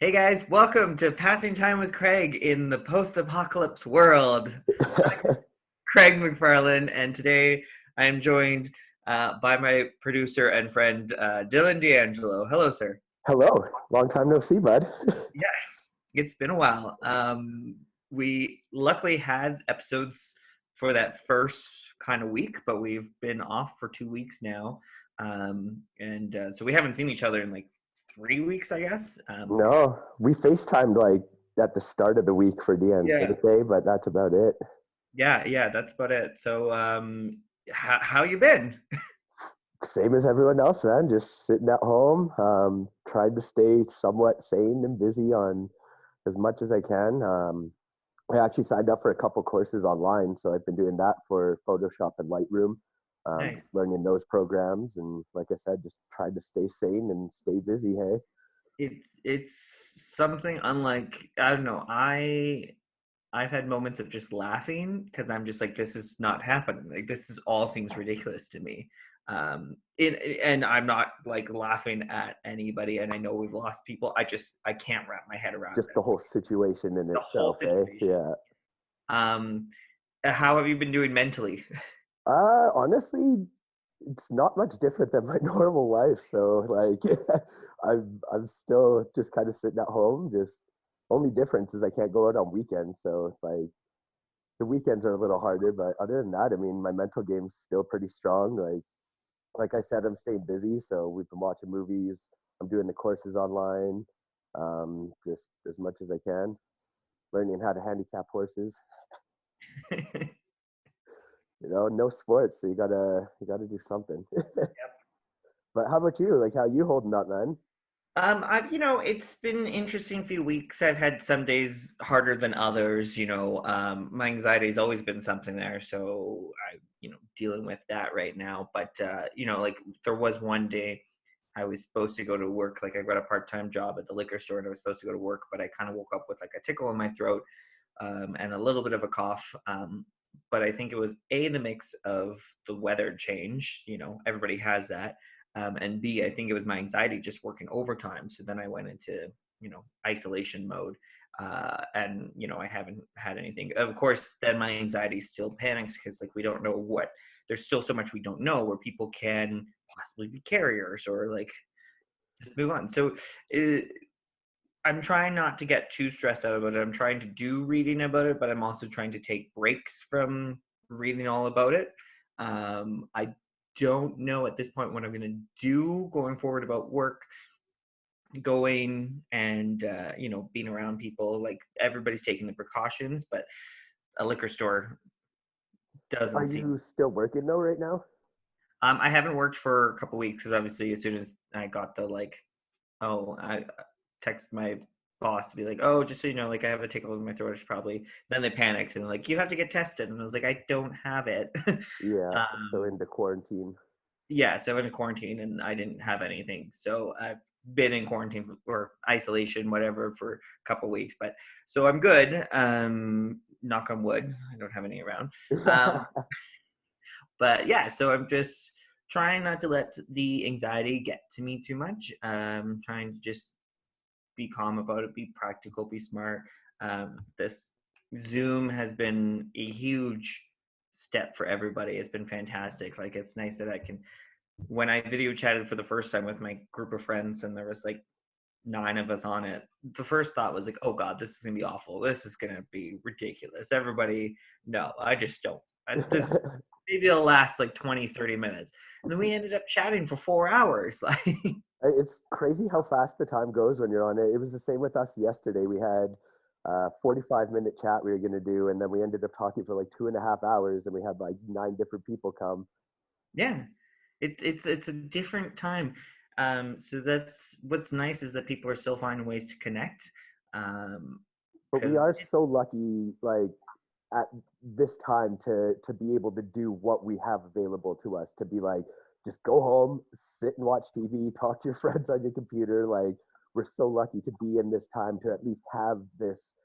Hey guys, welcome to Passing Time with Craig in the post-apocalypse world. Craig McFarlane, and today I am joined by my producer and friend Dylan D'Angelo. Hello, sir. Hello, long time no see, bud. Yes, it's been a while. We luckily had episodes for that first kind of week, but we've been off for 2 weeks now, and so we haven't seen each other in like 3 weeks, I guess. No, we FaceTimed like at the start of the week for Deanne's Yeah. birthday, but that's about it. Yeah, that's about it. So, how you been? Same as everyone else, man. Just sitting at home, trying to stay somewhat sane and busy on as much as I can. I actually signed up for a couple courses online, so I've been doing that for Photoshop and Lightroom, Nice. just learning those programs. And like I said, just trying to stay sane and stay busy. Hey, It's something unlike, I don't know. I've had moments of just laughing because I'm just like, this is not happening. Like this is all seems ridiculous to me. And I'm not like laughing at anybody. And I know we've lost people. I can't wrap my head around just the this. whole situation in The whole itself. Eh, situation. yeah. Um, how have you been doing mentally? Honestly, it's not much different than my normal life. So like, I'm still just kind of sitting at home. Just only difference is I can't go out on weekends. So like the weekends are a little harder, but other than that, I mean, my mental game's still pretty strong. Like I said, I'm staying busy. So we've been watching movies. I'm doing the courses online, just as much as I can. Learning how to handicap horses. No sports, so you gotta do something. But how about you? Like, how you holding up, man? It's been an interesting few weeks. I've had some days harder than others. My anxiety has always been something there, so dealing with that right now. But like there was one day I was supposed to go to work. Like I got a part-time job at the liquor store, and I was supposed to go to work, but I kind of woke up with like a tickle in my throat, and a little bit of a cough. But I think it was the mix of the weather change. Everybody has that, and B, I think it was my anxiety just working overtime. So then I went into isolation mode, and I haven't had anything. Of course, then my anxiety still panics because like we don't know what. There's still so much we don't know where people can possibly be carriers or like just move on. So I'm trying not to get too stressed out about it. I'm trying to do reading about it, but I'm also trying to take breaks from reading all about it. I don't know at this point what I'm going to do going forward about work, going and being around people. Like everybody's taking the precautions, but a liquor store Are doesn't seem. you still working though right now? I haven't worked for a couple weeks because obviously as soon as I got the like, oh, I text my boss to be like, oh, just so you know, like I have a tickle in my throat. It's probably. Then they panicked and like, you have to get tested, and I was like, I don't have it. Yeah, so um, into quarantine. yeah, so I'm in quarantine and I didn't have anything. So I've been in quarantine or isolation, whatever, for a couple weeks. But so I'm good. Knock on wood. I don't have any around. Um, but yeah, so I'm just trying not to let the anxiety get to me too much. Trying to just be calm about it, be practical, be smart. This Zoom has been a huge step for everybody. It's been fantastic. Like it's nice that I can when I video chatted for the first time with my group of friends and there was like 9 of us on it, the first thought was like, oh God, this is gonna be awful. This is gonna be ridiculous. Everybody, no, I just don't. This maybe it'll last like 20, 30 minutes. And then we ended up chatting for 4 hours. Like It's crazy how fast the time goes when you're on it. It was the same with us yesterday. We had a 45-minute chat we were going to do, and then we ended up talking for like 2.5 hours, and we had like 9 different people come. yeah, it's a different time. So that's what's nice is that people are still finding ways to connect. Um, But we because are so lucky, like at this time, to be able to do what we have available to us. To be like, just go home, sit and watch TV, talk to your friends on your computer. Like we're so lucky to be in this time to at least have this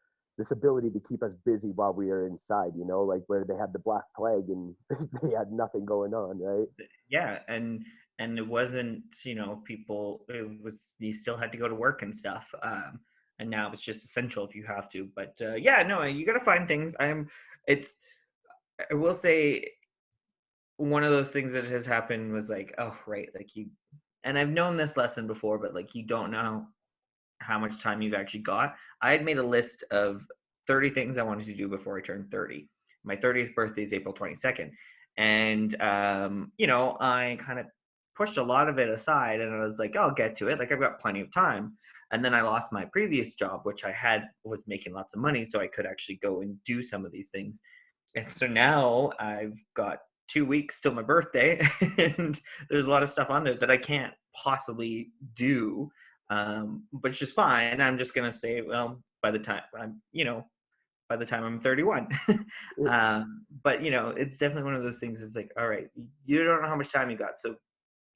ability to keep us busy while we are inside. Like where they had the Black Plague and they had nothing going on, right? yeah, and it wasn't people. It was you still had to go to work and stuff. and now it's just essential if you have to. But yeah, no, you got to find things. It's, I will say, one of those things that has happened was like, oh, right, like and I've known this lesson before, but like you don't know how much time you've actually got. I had made a list of 30 things I wanted to do before I turned 30. My 30th birthday is April 22nd. And, I kind of pushed a lot of it aside and I was like, I'll get to it. Like, I've got plenty of time. And then I lost my previous job, which was making lots of money. So I could actually go and do some of these things. And so now I've got 2 weeks till my birthday, and there's a lot of stuff on there that I can't possibly do, but it's just fine. I'm just gonna say, well, by the time I'm 31. It But it's definitely one of those things. It's like, all right, you don't know how much time you got, so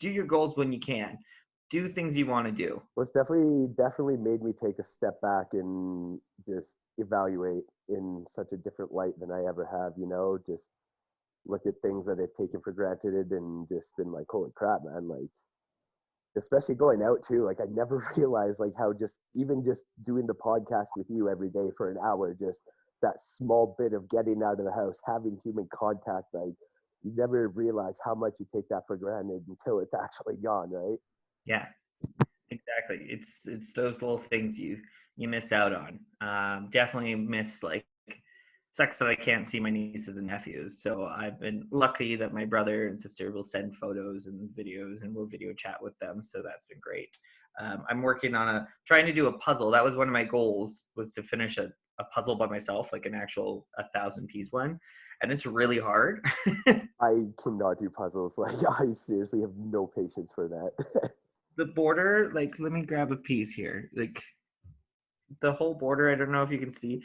do your goals when you can. Do things you want to do. was definitely made me take a step back and just evaluate in such a different light than I ever have. Just look at things that I've taken for granted and just been like, holy crap, man! Like, especially going out too. Like, I never realized like how even just doing the podcast with you every day for an hour, just that small bit of getting out of the house, having human contact, like you never realize how much you take that for granted until it's actually gone, right? Yeah, exactly. It's those little things you miss out on. Definitely miss, like, sucks that I can't see my nieces and nephews. So I've been lucky that my brother and sister will send photos and videos, and we'll video chat with them. So that's been great. I'm working on trying to do a puzzle. That was one of my goals, was to finish a puzzle by myself, like an actual 1,000-piece one, and it's really hard. I cannot do puzzles. Like, I seriously have no patience for that. The border, like, let me grab a piece here. Like, the whole border, I don't know if you can see,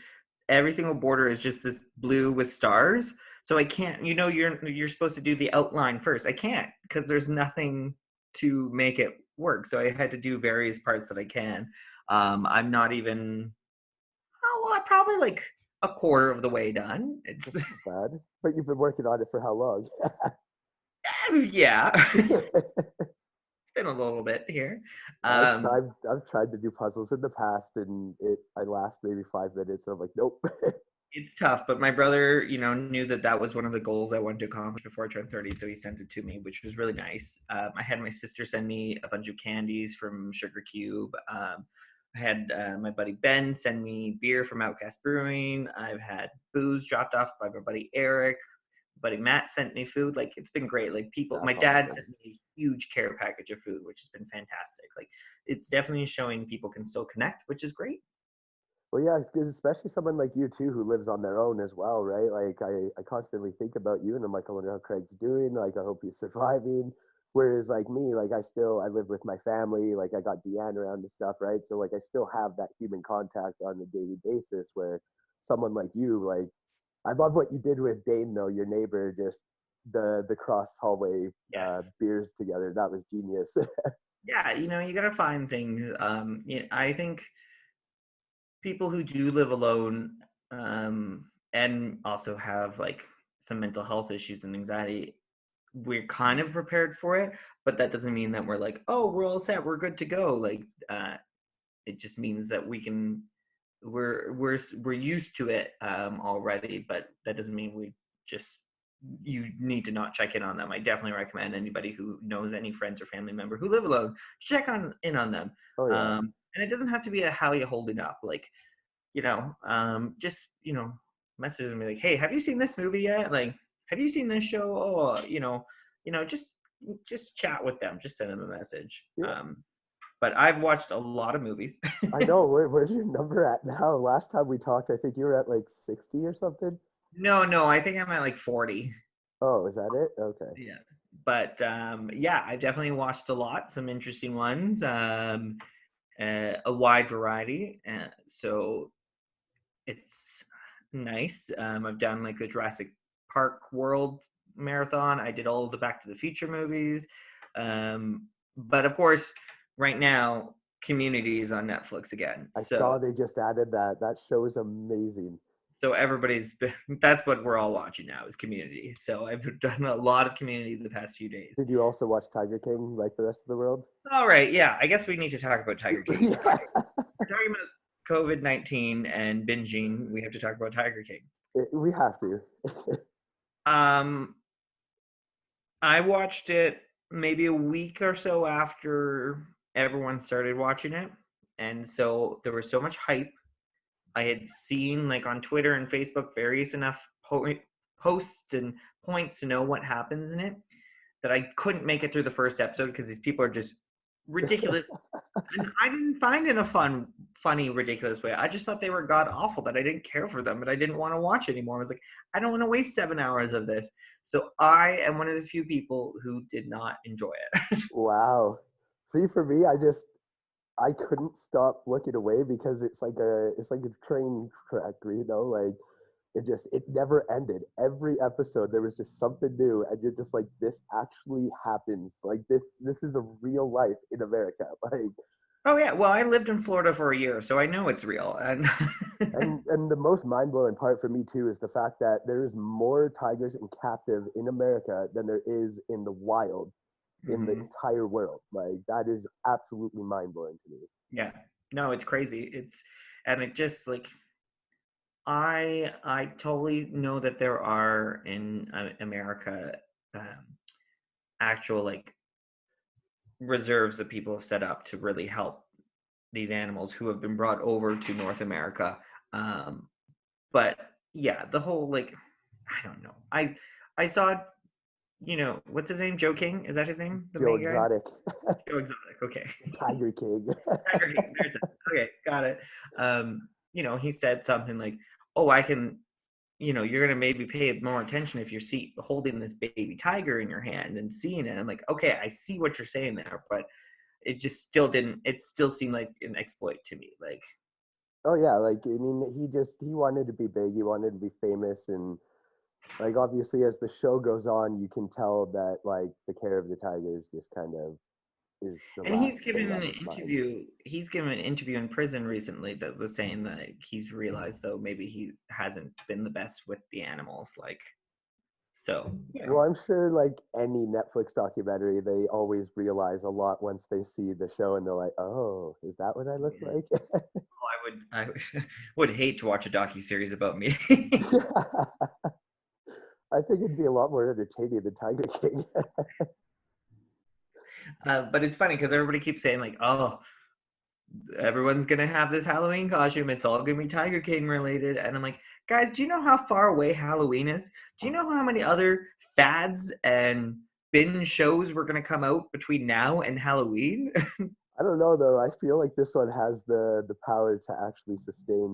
every single border is just this blue with stars. So I can't, you're supposed to do the outline first. I can't, because there's nothing to make it work. So I had to do various parts that I can. I'm not even, well, I'm probably like a quarter of the way done. It's That's not bad. But you've been working on it for how long? yeah, it's been a little bit here. I've um tried I've tried to do puzzles in the past and I last maybe 5 minutes. So I'm like, nope. it's tough, but my brother, knew that that was one of the goals I wanted to accomplish before I turned 30, so he sent it to me, which was really nice. I had my sister send me a bunch of candies from Sugar Cube. I had my buddy Ben send me beer from Outcast Brewing. I've had booze dropped off by my buddy Eric. Buddy Matt sent me food. Like, it's been great. Like, my That's dad awesome. sent me a huge care package of food, which has been fantastic. Like, it's definitely showing people can still connect, which is great. Well, yeah, because especially someone like you too, who lives on their own as well, right? Like, I constantly think about you, and I'm like, I wonder how Craig's doing. Like, I hope he's surviving. Whereas, like me, like I live with my family. Like, I got Deanne around and stuff, right? So like, I still have that human contact on a daily basis. Where someone like you, like, I love what you did with Dane, though, your neighbor, just the cross hallway Yes. beers together. That was genius. Yeah, you gotta find things. I think people who do live alone, and also have like some mental health issues and anxiety, we're kind of prepared for it, but that doesn't mean that we're like, oh, we're all set, we're good to go. Like, it just means that we're used to it already, but that doesn't mean just you need to not check in on them. I definitely recommend anybody who knows any friends or family member who live alone, check in on them. Oh yeah. And it doesn't have to be a how you holding up. Like, just message them, like, hey, have you seen this movie yet? Like, have you seen this show? Oh, just chat with them, just send them a message. Yeah. But I've watched a lot of movies. I know. Where's your number at now? Last time we talked, I think you were at like 60 or something. No, I think I'm at like 40. Oh, is that it? Okay. Yeah. But yeah, I've definitely watched a lot, some interesting ones, a wide variety. So it's nice. I've done like the Jurassic Park World marathon. I did all of the Back to the Future movies. But of course, right now, Community is on Netflix again. I So saw they just added that. That show is amazing. everybody's that's what we're all watching now, is Community. So I've done a lot of Community the past few days. Did you also watch Tiger King like the rest of the world? All right, yeah, I guess we need to talk about Tiger King. Yeah. We're talking about COVID-19 and binging, we have to talk about Tiger King. We have to. Um, I watched it maybe a week or so after everyone started watching it, and so there was so much hype. I had seen like on Twitter and Facebook various enough posts and points to know what happens in it that I couldn't make it through the first episode because these people are just ridiculous. And I didn't find it in a funny, ridiculous way. I just thought they were god awful, that I didn't care for them, but I didn't want to watch anymore. I was like, I don't want to waste 7 hours of this. So I am one of the few people who did not enjoy it. Wow. See, for me, I couldn't stop looking away because it's like a train track, like it never ended. Every episode there was just something new, and you're just like, this actually happens. Like this is a real life in America. Like, Oh yeah, well I lived in Florida for a year, so I know it's real. And and the most mind blowing part for me too is the fact that there is more tigers in captive in America than there is in the wild in the Mhm. entire world. Like that is absolutely mind blowing to me. Yeah, no, it's crazy. It just like I totally know that there are in America um, actual like reserves that people have set up to really help these animals who have been brought over to North America. Um, but yeah, the whole like I don't know. I saw what's his name? Joe King? Is that his name? The Joe main guy? Exotic, Joe Exotic. Okay. Tiger King. Tiger King. There's it. Okay, got it. He said something like, "Oh, I can." You're gonna maybe pay more attention if you're holding this baby tiger in your hand and seeing it. I'm like, okay, I see what you're saying there, but it just still didn't. It still seemed like an exploit to me. Like, Oh yeah, like I mean, he wanted to be big, he wanted to be famous, and like obviously as the show goes on, you can tell that like the care of the tigers just kind of is the and last thing on his mind. He's given an interview in prison recently that was saying that he's realized though maybe he hasn't been the best with the animals. Like, so Well, I'm sure like any Netflix documentary, they always realize a lot once they see the show, and they're like, "Oh, is that what I look yeah. like?" I would hate to watch a docu series about me. I think it'd be a lot more entertaining than Tiger King. But it's funny because everybody keeps saying like, "Oh, everyone's gonna have this Halloween costume. It's all gonna be Tiger King related." And I'm like, guys, do you know how far away Halloween is? Do you know how many other fads and binge shows were gonna come out between now and Halloween? I don't know though. I feel like this one has the power to actually sustain.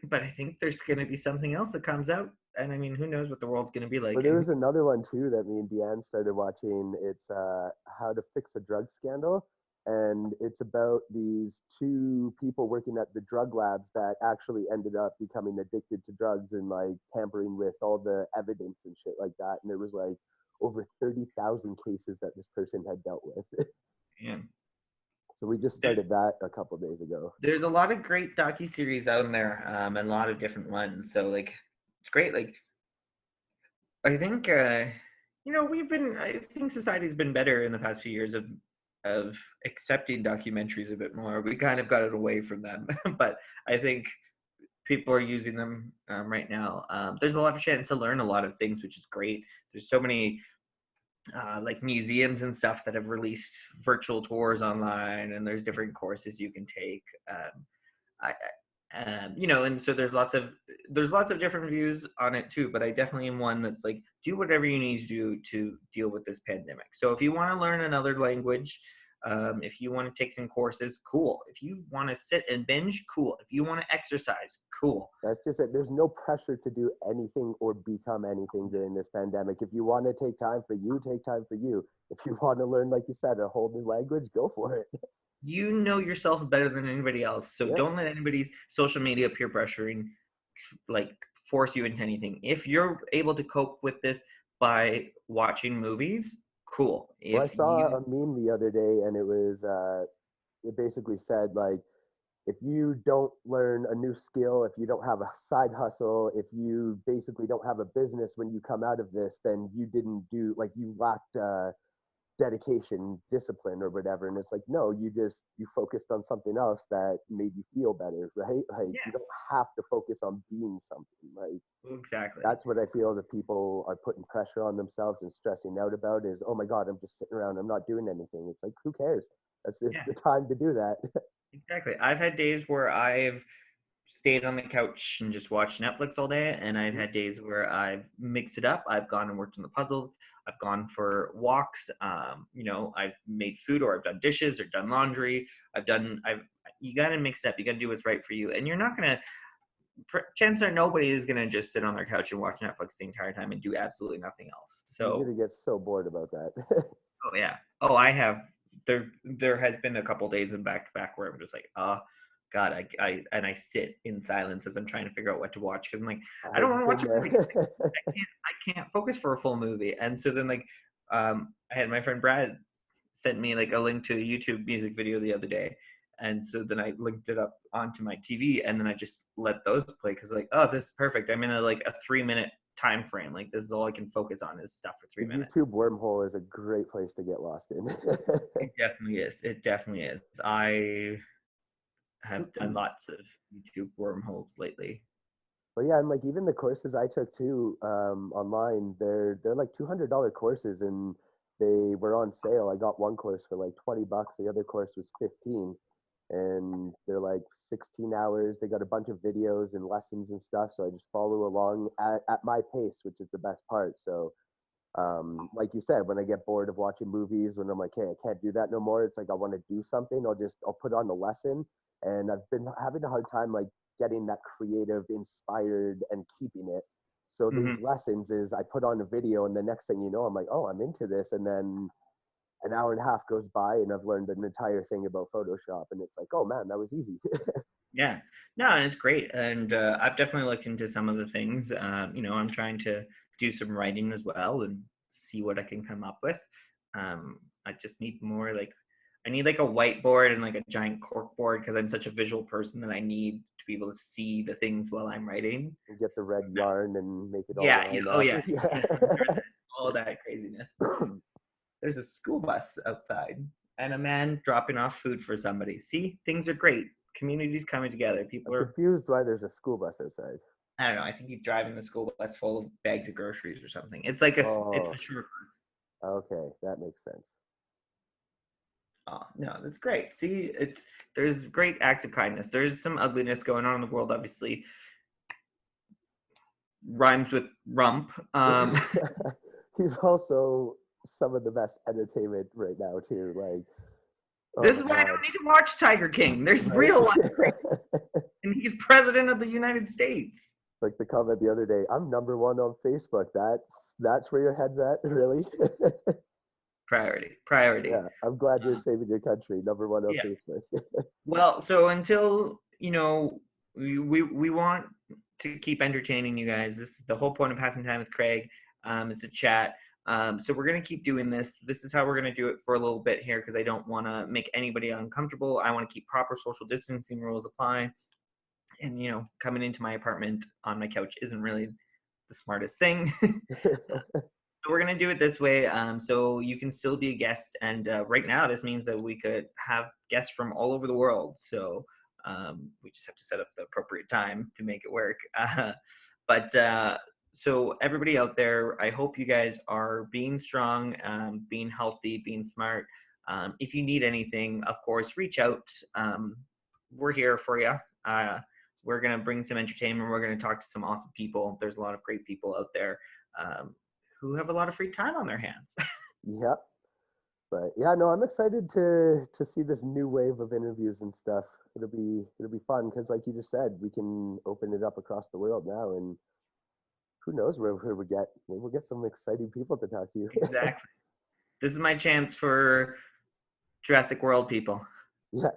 but I think there's gonna be something else that comes out, and I mean, who knows what the world's gonna be But like? there And was another one too that me and Deanne started watching. It's How to Fix a Drug Scandal, and it's about these two people working at the drug labs that actually ended up becoming addicted to drugs and like tampering with all the evidence and shit like that. And there was like over 30,000 cases that this person had dealt with. yeah, So we just there's started that a couple days ago. there's a lot of great docu series out in there, and a lot of different ones. So like, it's great. Like, I think I think society's been better in the past few years of accepting documentaries a bit more. We kind of got it away from them, but I think people are using them right now. There's a lot of chance to learn a lot of things, which is great. There's so many like museums and stuff that have released virtual tours online, and there's different courses you can take. I, and so there's lots of different views on it too. But I definitely am one that's like, do whatever you need to do to deal with this pandemic. So if you want to learn another language, if you want to take some courses, cool. If you want to sit and binge, cool. If you want to exercise, cool. That's just it. There's no pressure to do anything or become anything during this pandemic. If you want to take time for you, take time for you. If you want to learn, like you said, a whole new language, go for it. You know yourself better than anybody else, so Yep. don't let anybody's social media peer pressuring like force you into anything. If you're able to cope with this by watching movies, cool. Well, I If saw you a meme the other day, and it basically said like, if you don't learn a new skill, if you don't have a side hustle, if you basically don't have a business when you come out of this, then you didn't do like you lacked dedication, discipline, or whatever. And it's like, no, you focused on something else that made you feel better, right? Like you don't have to focus on being something. Like Exactly. that's what I feel that people are putting pressure on themselves and stressing out about is, oh my God, I'm just sitting around, I'm not doing anything. It's like, who cares? That's just Yeah, the time to do that. exactly. I've had days where I've stayed on the couch and just watched Netflix all day, and I've had days where I've mixed it up. I've gone and worked on the puzzles. I've gone for walks. I've made food, or I've done dishes, or done laundry. I've you got to mix it up. You got to do what's right for you, and you're not gonna. Chances are nobody is gonna just sit on their couch and watch Netflix the entire time and do absolutely nothing else. You're So, gonna get so bored about that. oh yeah, oh I have. There has been a couple days in back to back where I'm just like, God, I sit in silence as I'm trying to figure out what to watch because I'm like, I don't want I've to been watch a movie. there. I can't focus for a full movie. And so then I had my friend Brad sent me like a link to a YouTube music video the other day. And so then I linked it up onto my TV and then I just let those play because like, oh, this is perfect. I'm in a 3-minute time frame. Like this is all I can focus on is stuff for The 3 minutes. YouTube wormhole is a great place to get lost in. It definitely is. It definitely is. I have done lots of YouTube wormholes lately. But yeah, and like even the courses I took too online, they're like $200 courses, and they were on sale. I got one course for like $20. The other course was 15, and they're like 16 hours. They got a bunch of videos and lessons and stuff. So I just follow along at my pace, which is the best part. So like you said, when I get bored of watching movies, when I'm like, hey, I can't do that no more, it's like I want to do something, I'll put on the lesson. And I've been having a hard time like getting that creative, inspired, and keeping it. So Mm-hmm. these lessons is I put on a video, and the next thing you know, I'm like, oh, I'm into this. And then an hour and a half goes by, and I've learned an entire thing about Photoshop, and it's like, oh man, that was easy. Yeah, no, and it's great. And I've definitely looked into some of the things. I'm trying to do some writing as well and see what I can come up with. I just need more I need like a whiteboard and like a giant cork board because I'm such a visual person that I need to be able to see the things while I'm writing. And get the red yarn and make it all Yeah, line oh up. yeah, Yeah. 100%, all that craziness. There's a school bus outside and a man dropping off food for somebody. See, things are great. Communities coming together. People I'm are, confused why there's a school bus outside. I don't know. I think he's driving the school bus full of bags of groceries or something. It's a Oh, short bus. okay, that makes sense. Oh no, that's great. See, there's great acts of kindness. There's some ugliness going on in the world, obviously. Rhymes with rump. He's also some of the best entertainment right now too. Like, oh This my is why I god, don't need to watch Tiger King. There's right? real life, and he's president of the United States. Like the comment the other day, I'm number one on Facebook. That's where your head's at, really? Priority. Yeah, I'm glad you're Uh, saving your country. Number one on yeah. Facebook. Well, so until we want to keep entertaining you guys. This is the whole point of passing time with Craig. Is to chat. So we're gonna keep doing this. This is how we're gonna do it for a little bit here because I don't want to make anybody uncomfortable. I want to keep proper social distancing rules apply. And coming into my apartment on my couch isn't really the smartest thing. So we're gonna do it this way, so you can still be a guest. And right now, this means that we could have guests from all over the world. So we just have to set up the appropriate time to make it work. But so everybody out there, I hope you guys are being strong, being healthy, being smart. If you need anything, of course, reach out. We're here for you. We're gonna bring some entertainment. We're gonna talk to some awesome people. There's a lot of great people out there. Who have a lot of free time on their hands. Yep. But yeah, no, I'm excited to see this new wave of interviews and stuff. It'll be fun because, like you just said, we can open it up across the world now, and who knows where we get. Maybe we'll get some exciting people to talk to. Exactly. This is my chance for Jurassic World people. Yeah,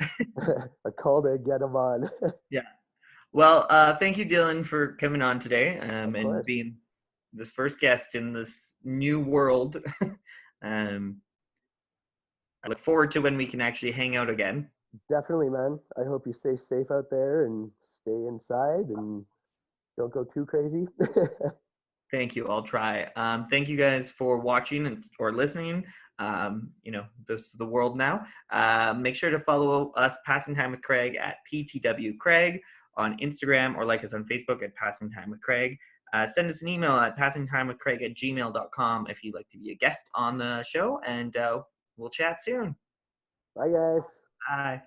a call to get them on. Yeah. Well, thank you, Dillon, for coming on today Of and course, being this first guest in this new world. um, I look forward to when we can actually hang out again. definitely, man. I hope you stay safe out there and stay inside and don't go too crazy. Thank you. I'll try. Thank you guys for watching or listening. this is the world now. Make sure to follow us, Passing Time with Craig, at PTW Craig on Instagram, or like us on Facebook at Passing Time with Craig. Send us an email at passingtimewithcraig@gmail.com if you'd like to be a guest on the show, and we'll chat soon. Bye, guys. Bye.